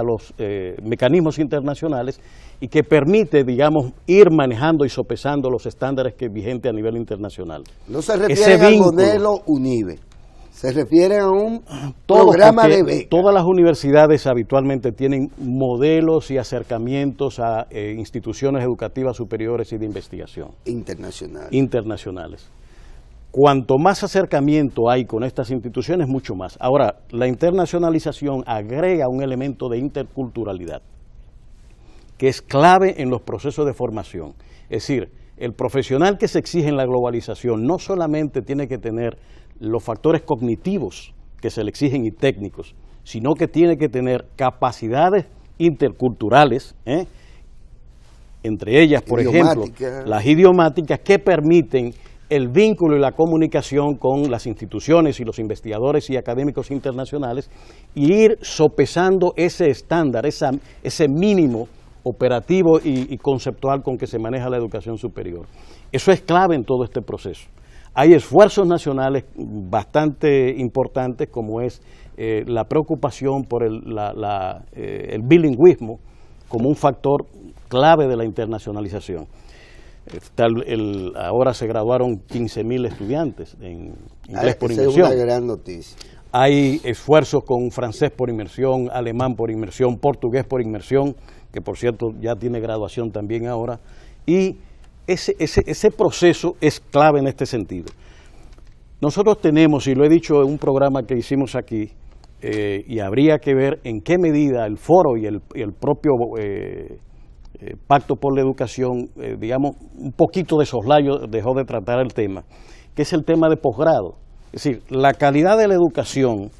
Speaker 2: los mecanismos internacionales y que permite, digamos, ir manejando y sopesando los estándares que vigentes a nivel internacional.
Speaker 4: No se refiere al modelo UNIBE. Se refiere a un programa de beca.
Speaker 2: Todas las universidades habitualmente tienen modelos y acercamientos a instituciones educativas superiores y de investigación. Internacionales. Cuanto más acercamiento hay con estas instituciones, mucho más. Ahora, la internacionalización agrega un elemento de interculturalidad, que es clave en los procesos de formación. Es decir, el profesional que se exige en la globalización no solamente tiene que tener los factores cognitivos que se le exigen y técnicos, sino que tiene que tener capacidades interculturales, entre ellas, por ejemplo, las idiomáticas que permiten el vínculo y la comunicación con las instituciones y los investigadores y académicos internacionales y ir sopesando ese estándar, ese mínimo operativo y conceptual con que se maneja la educación superior. Eso es clave en todo este proceso. Hay esfuerzos nacionales bastante importantes, como es la preocupación por el bilingüismo como un factor clave de la internacionalización. Ahora se graduaron 15.000 estudiantes en inglés por inmersión.
Speaker 4: Es una gran noticia.
Speaker 2: Hay esfuerzos con francés por inmersión, alemán por inmersión, portugués por inmersión, que por cierto ya tiene graduación también ahora, y ese proceso es clave en este sentido. Nosotros tenemos, y lo he dicho en un programa que hicimos aquí, y habría que ver en qué medida el foro y el propio Pacto por la Educación, digamos, un poquito de soslayo dejó de tratar el tema, que es el tema de posgrado. Es decir, la calidad de la educación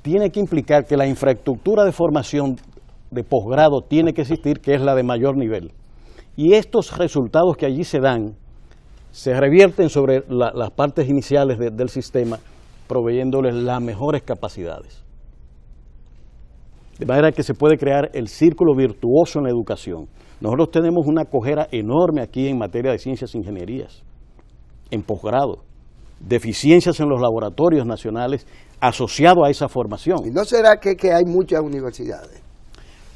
Speaker 2: tiene que implicar que la infraestructura de formación de posgrado tiene que existir, que es la de mayor nivel. Y estos resultados que allí se dan, se revierten sobre las partes iniciales del sistema, proveyéndoles las mejores capacidades. De manera que se puede crear el círculo virtuoso en la educación. Nosotros tenemos una cojera enorme aquí en materia de ciencias e ingenierías, en posgrado, deficiencias en los laboratorios nacionales asociado a esa formación.
Speaker 4: ¿Y no será que hay muchas universidades?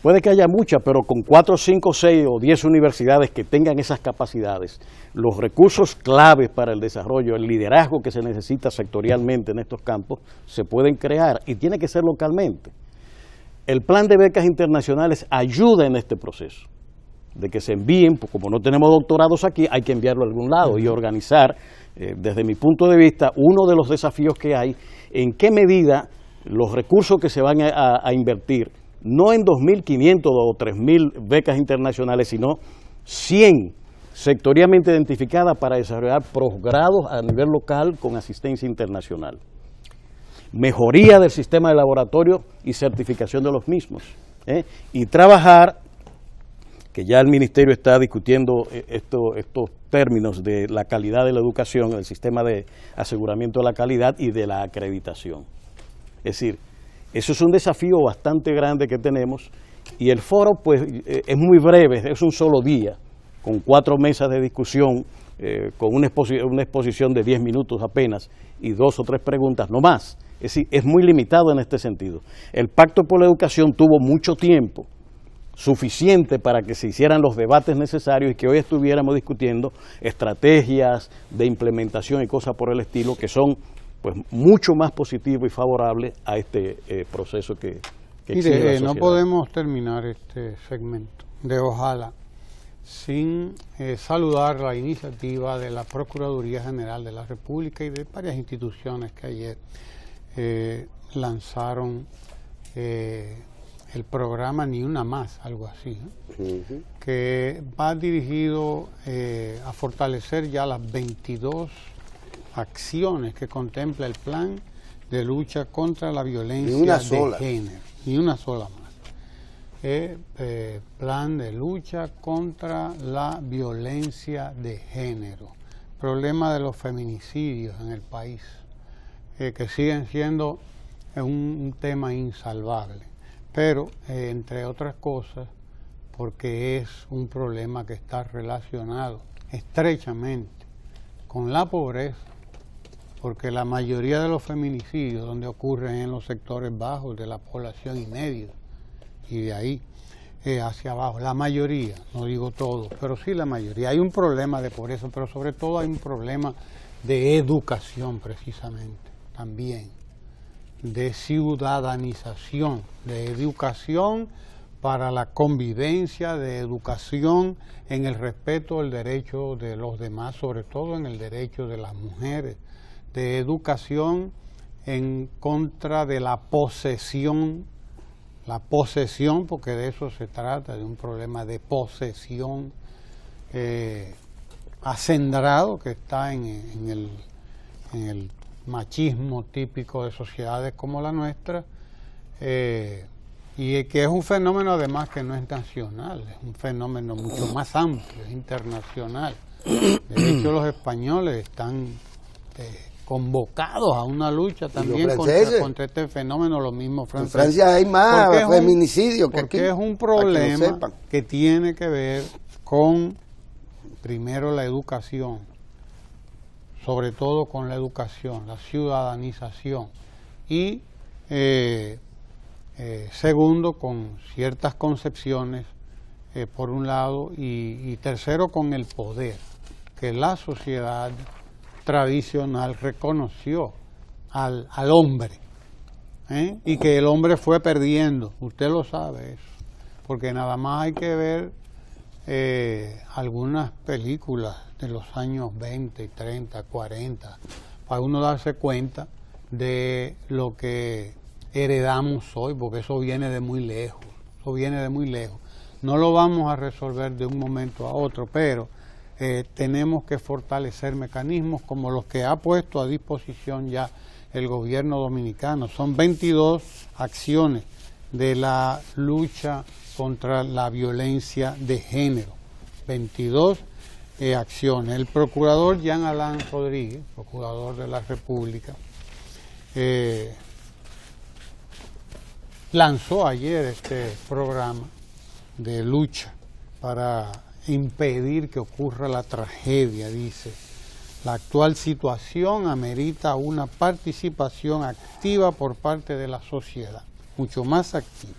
Speaker 2: Puede que haya muchas, pero con 4, 5, 6 o 10 universidades que tengan esas capacidades, los recursos claves para el desarrollo, el liderazgo que se necesita sectorialmente en estos campos, se pueden crear y tiene que ser localmente. El plan de becas internacionales ayuda en este proceso, de que se envíen, pues como no tenemos doctorados aquí, hay que enviarlo a algún lado y organizar, desde mi punto de vista, uno de los desafíos que hay, en qué medida los recursos que se van a invertir, no en 2.500 o 3.000 becas internacionales, sino 100 sectorialmente identificadas para desarrollar posgrados a nivel local con asistencia internacional. Mejoría del sistema de laboratorio y certificación de los mismos. Y trabajar, que ya el Ministerio está discutiendo estos términos de la calidad de la educación, el sistema de aseguramiento de la calidad y de la acreditación. Es decir, eso es un desafío bastante grande que tenemos y el foro pues es muy breve, es un solo día, con 4 mesas de discusión, con una exposición de 10 minutos apenas y 2 o 3 preguntas, no más. Es decir, es muy limitado en este sentido. El Pacto por la Educación tuvo mucho tiempo, suficiente para que se hicieran los debates necesarios y que hoy estuviéramos discutiendo estrategias de implementación y cosas por el estilo que son pues mucho más positivos y favorables a este proceso que exige la sociedad.
Speaker 1: No podemos terminar este segmento de Ojalá sin saludar la iniciativa de la Procuraduría General de la República y de varias instituciones que ayer lanzaron el programa Ni Una Más, algo así, ¿no? Que va dirigido a fortalecer ya las 22 acciones que contempla el plan de lucha contra la violencia de género. Ni una sola más. Plan de lucha contra la violencia de género. Problema de los feminicidios en el país, que siguen siendo un tema insalvable. Pero, entre otras cosas, porque es un problema que está relacionado estrechamente con la pobreza, porque la mayoría de los feminicidios donde ocurren en los sectores bajos de la población y medio, y de ahí hacia abajo, la mayoría, no digo todo, pero sí la mayoría. Hay un problema de pobreza, pero sobre todo hay un problema de educación precisamente, también, de ciudadanización, de educación para la convivencia, de educación en el respeto del derecho de los demás, sobre todo en el derecho de las mujeres, de educación en contra de la posesión, porque de eso se trata, de un problema de posesión acendrado que está en el machismo típico de sociedades como la nuestra, y que es un fenómeno además que no es nacional, es un fenómeno mucho más amplio, es internacional. De hecho, los españoles están convocados a una lucha también contra este fenómeno, los mismos franceses.
Speaker 4: En Francia hay más feminicidios que aquí.
Speaker 1: Porque es un problema que tiene que ver con, primero, la educación, sobre todo con la educación, la ciudadanización, y segundo, con ciertas concepciones, por un lado, y tercero, con el poder, que la sociedad tradicional reconoció al hombre, y que el hombre fue perdiendo. Usted lo sabe eso, porque nada más hay que ver algunas películas de los años 20, 30, 40, para uno darse cuenta de lo que heredamos hoy, porque eso viene de muy lejos, No lo vamos a resolver de un momento a otro, pero tenemos que fortalecer mecanismos como los que ha puesto a disposición ya el gobierno dominicano. Son 22 acciones de la lucha contra la violencia de género, 22 acciones. El procurador Jean Alain Rodríguez, procurador de la República, lanzó ayer este programa de lucha para impedir que ocurra la tragedia. Dice: la actual situación amerita una participación activa por parte de la sociedad, mucho más activa,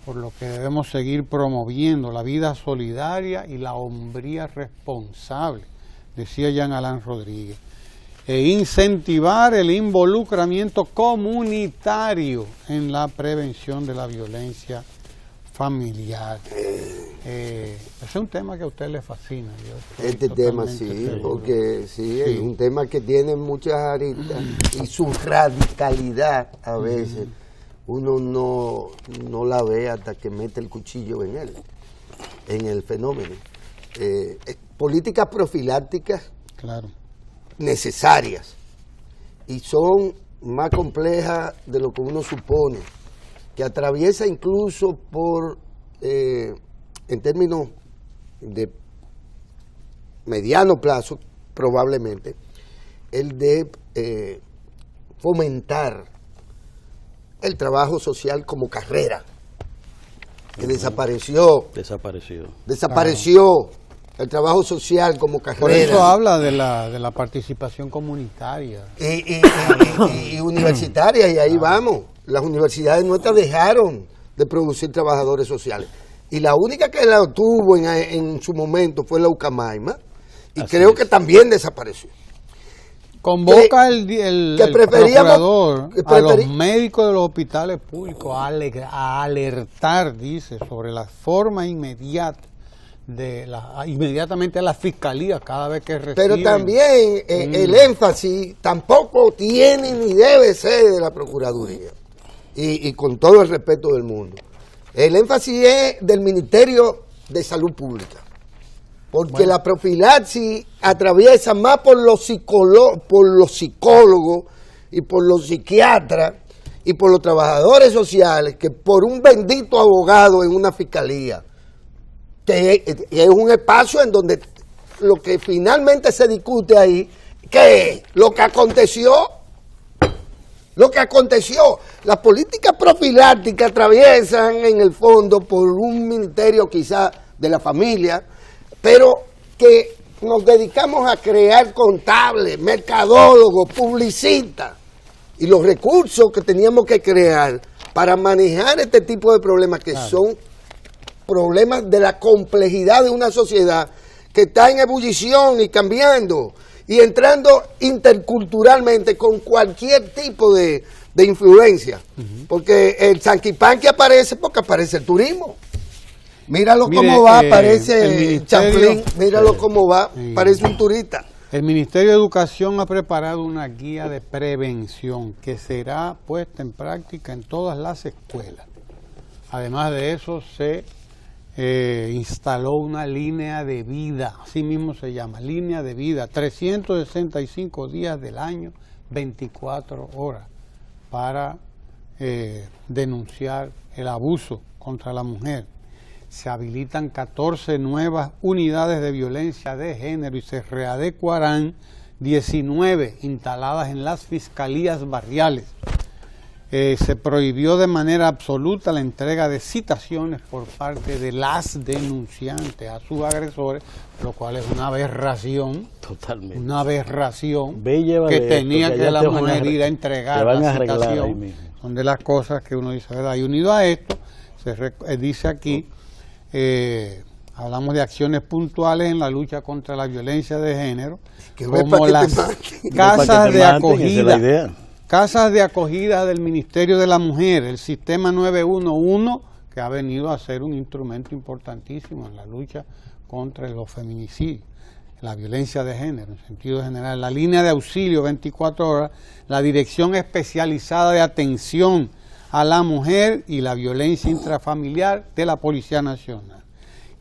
Speaker 1: por lo que debemos seguir promoviendo la vida solidaria y la hombría responsable, decía Jean Alain Rodríguez, e incentivar el involucramiento comunitario en la prevención de la violencia familiar. Ese es un tema que a usted le fascina.
Speaker 4: Este tema sí, porque sí, es un tema que tiene muchas aristas y su radicalidad a veces uno no la ve hasta que mete el cuchillo en él, en el fenómeno. Políticas profilácticas,
Speaker 1: claro,
Speaker 4: necesarias, y son más complejas de lo que uno supone, que atraviesa incluso por, en términos de mediano plazo, probablemente, el de fomentar el trabajo social como carrera, que desapareció el trabajo social como carrera.
Speaker 1: Por eso habla de la participación comunitaria.
Speaker 4: Y universitaria, y ahí vamos. Las universidades nuestras dejaron de producir trabajadores sociales. Y la única que la tuvo en su momento fue la Ucamaima, y así creo que también desapareció.
Speaker 1: Convoca el procurador a los médicos de los hospitales públicos a alertar, dice, sobre la forma inmediata inmediatamente a la fiscalía cada vez que reciben.
Speaker 4: Pero también el énfasis tampoco tiene ni debe ser de la Procuraduría, y con todo el respeto del mundo. El énfasis es del Ministerio de Salud Pública, porque la profilaxis atraviesa más por los psicólogos y por los psiquiatras y por los trabajadores sociales que por un bendito abogado en una fiscalía, que es un espacio en donde lo que finalmente se discute ahí, que es lo que aconteció. Las políticas profilácticas atraviesan en el fondo por un ministerio quizá de la familia, pero que nos dedicamos a crear contables, mercadólogos, publicistas, y los recursos que teníamos que crear para manejar este tipo de problemas que son problemas de la complejidad de una sociedad que está en ebullición y cambiando y entrando interculturalmente con cualquier tipo de influencia, porque el sanquipanqui aparece porque aparece el turismo. Míralo cómo va, parece Chaplin, míralo cómo va, parece un turista.
Speaker 1: El Ministerio de Educación ha preparado una guía de prevención que será puesta en práctica en todas las escuelas. Además de eso, se instaló una línea de vida, así mismo se llama, línea de vida, 365 días del año, 24 horas, para denunciar el abuso contra la mujer. Se habilitan 14 nuevas unidades de violencia de género y se readecuarán 19 instaladas en las fiscalías barriales. Se prohibió de manera absoluta la entrega de citaciones por parte de las denunciantes a sus agresores, lo cual es una aberración.
Speaker 2: Totalmente.
Speaker 1: Una aberración
Speaker 2: Ve y llévale
Speaker 1: que tenía
Speaker 2: esto,
Speaker 1: que la
Speaker 2: ya te van a
Speaker 1: mujer ir a
Speaker 2: te
Speaker 1: entregar
Speaker 2: van a
Speaker 1: la
Speaker 2: arreglar ahí
Speaker 1: citación.
Speaker 2: mismo.
Speaker 1: Son de las cosas que uno dice, ¿verdad? Y unido a esto, dice aquí, hablamos de acciones puntuales en la lucha contra la violencia de género,
Speaker 4: Que no es
Speaker 1: como
Speaker 4: para que te
Speaker 1: las
Speaker 4: maten.
Speaker 1: casas de
Speaker 2: esa es la
Speaker 1: acogida.
Speaker 2: idea.
Speaker 1: Casas de acogida del Ministerio de la Mujer, el sistema 911, que ha venido a ser un instrumento importantísimo en la lucha contra los feminicidios, la violencia de género en sentido general, la línea de auxilio 24 horas, la Dirección Especializada de Atención a la Mujer y la Violencia Intrafamiliar de la Policía Nacional.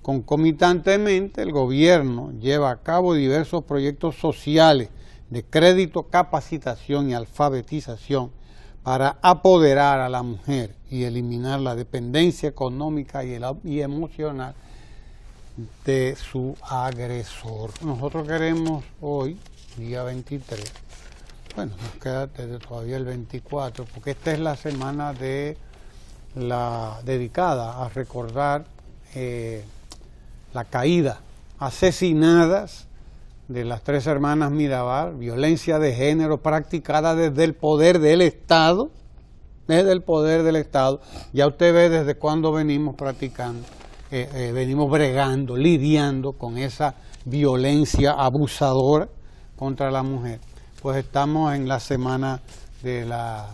Speaker 1: Concomitantemente, el gobierno lleva a cabo diversos proyectos sociales de crédito, capacitación y alfabetización para apoderar a la mujer y eliminar la dependencia económica y emocional de su agresor. Nosotros queremos hoy, día 23, bueno, nos queda desde todavía el 24, porque esta es la semana dedicada a recordar la caída, asesinadas de las 3 hermanas Mirabal, violencia de género practicada desde el poder del Estado, Ya usted ve desde cuándo venimos practicando, venimos bregando, lidiando con esa violencia abusadora contra la mujer. Pues estamos en la semana de la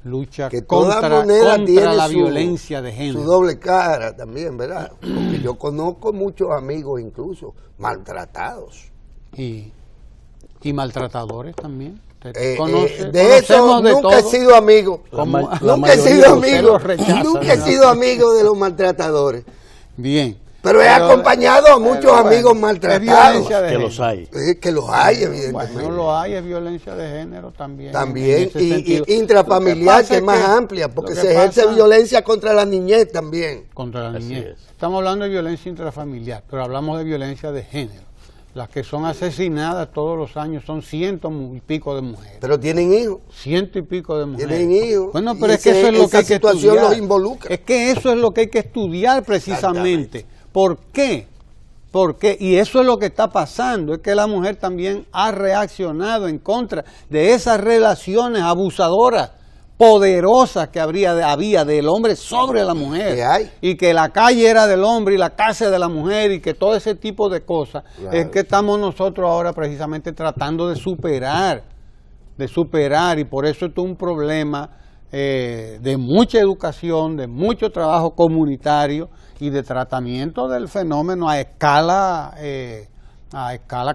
Speaker 1: lucha
Speaker 4: que contra
Speaker 1: la violencia de género.
Speaker 4: Su doble cara también, ¿verdad? Porque yo conozco muchos amigos incluso maltratados.
Speaker 1: Y maltratadores también.
Speaker 4: De eso nunca he sido amigo. Nunca he sido amigo de los maltratadores.
Speaker 1: Bien.
Speaker 4: Pero he acompañado a muchos amigos maltratados.
Speaker 2: Que los hay.
Speaker 4: Que los hay, evidentemente.
Speaker 1: Bueno, lo hay, es violencia de género también.
Speaker 4: También, y intrafamiliar, que es más amplia, porque se ejerce violencia contra la niñez también.
Speaker 1: Contra la niñez. Estamos hablando de violencia intrafamiliar, pero hablamos de violencia de género. Las que son asesinadas todos los años son 100 y pico de mujeres.
Speaker 4: Pero tienen hijos.
Speaker 1: 100 y pico de mujeres.
Speaker 4: Tienen hijos.
Speaker 1: Bueno, pero es que eso es lo que hay que estudiar.
Speaker 4: Los involucra.
Speaker 1: Es que eso es lo que hay que estudiar precisamente. ¿Por qué? ¿Por qué? Y eso es lo que está pasando. Es que la mujer también ha reaccionado en contra de esas relaciones abusadoras, poderosas que había del hombre sobre la mujer.
Speaker 4: ¿Qué hay?
Speaker 1: Y que la calle era del hombre y la casa de la mujer y que todo ese tipo de cosas. Claro. Es que estamos nosotros ahora precisamente tratando de superar. Y por eso esto es un problema de mucha educación, de mucho trabajo comunitario y de tratamiento del fenómeno a escala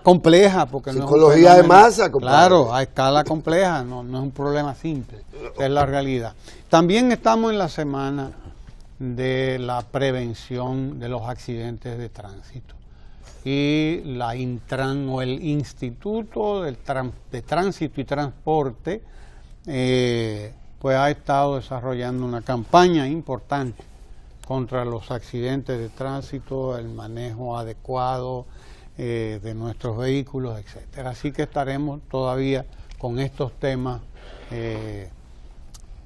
Speaker 1: compleja, porque
Speaker 4: psicología de masa, compadre.
Speaker 1: Claro, a escala compleja, no es un problema simple, es la realidad. También estamos en la semana de la prevención de los accidentes de tránsito y el Instituto de Tránsito y Transporte pues ha estado desarrollando una campaña importante contra los accidentes de tránsito, el manejo adecuado de nuestros vehículos, etcétera. Así que estaremos todavía con estos temas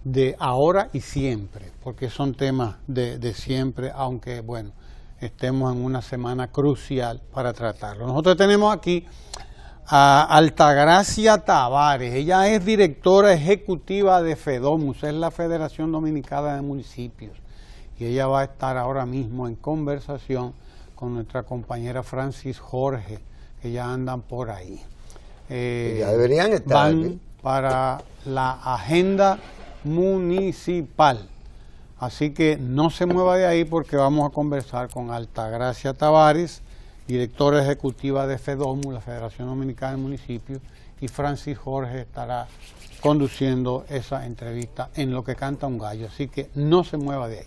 Speaker 1: de ahora y siempre, porque son temas de siempre, aunque bueno, estemos en una semana crucial para tratarlo. Nosotros tenemos aquí a Altagracia Tavares. Ella es directora ejecutiva de FEDOMUS, es la Federación Dominicana de Municipios, y ella va a estar ahora mismo en conversación con nuestra compañera Francis Jorge, que ya andan por ahí.
Speaker 4: Ya deberían estar
Speaker 1: van
Speaker 4: aquí
Speaker 1: para la agenda municipal. Así que no se mueva de ahí porque vamos a conversar con Altagracia Tavares, directora ejecutiva de FEDOMUS, la Federación Dominicana de Municipios, y Francis Jorge estará conduciendo esa entrevista en Lo que canta un gallo. Así que no se mueva de ahí.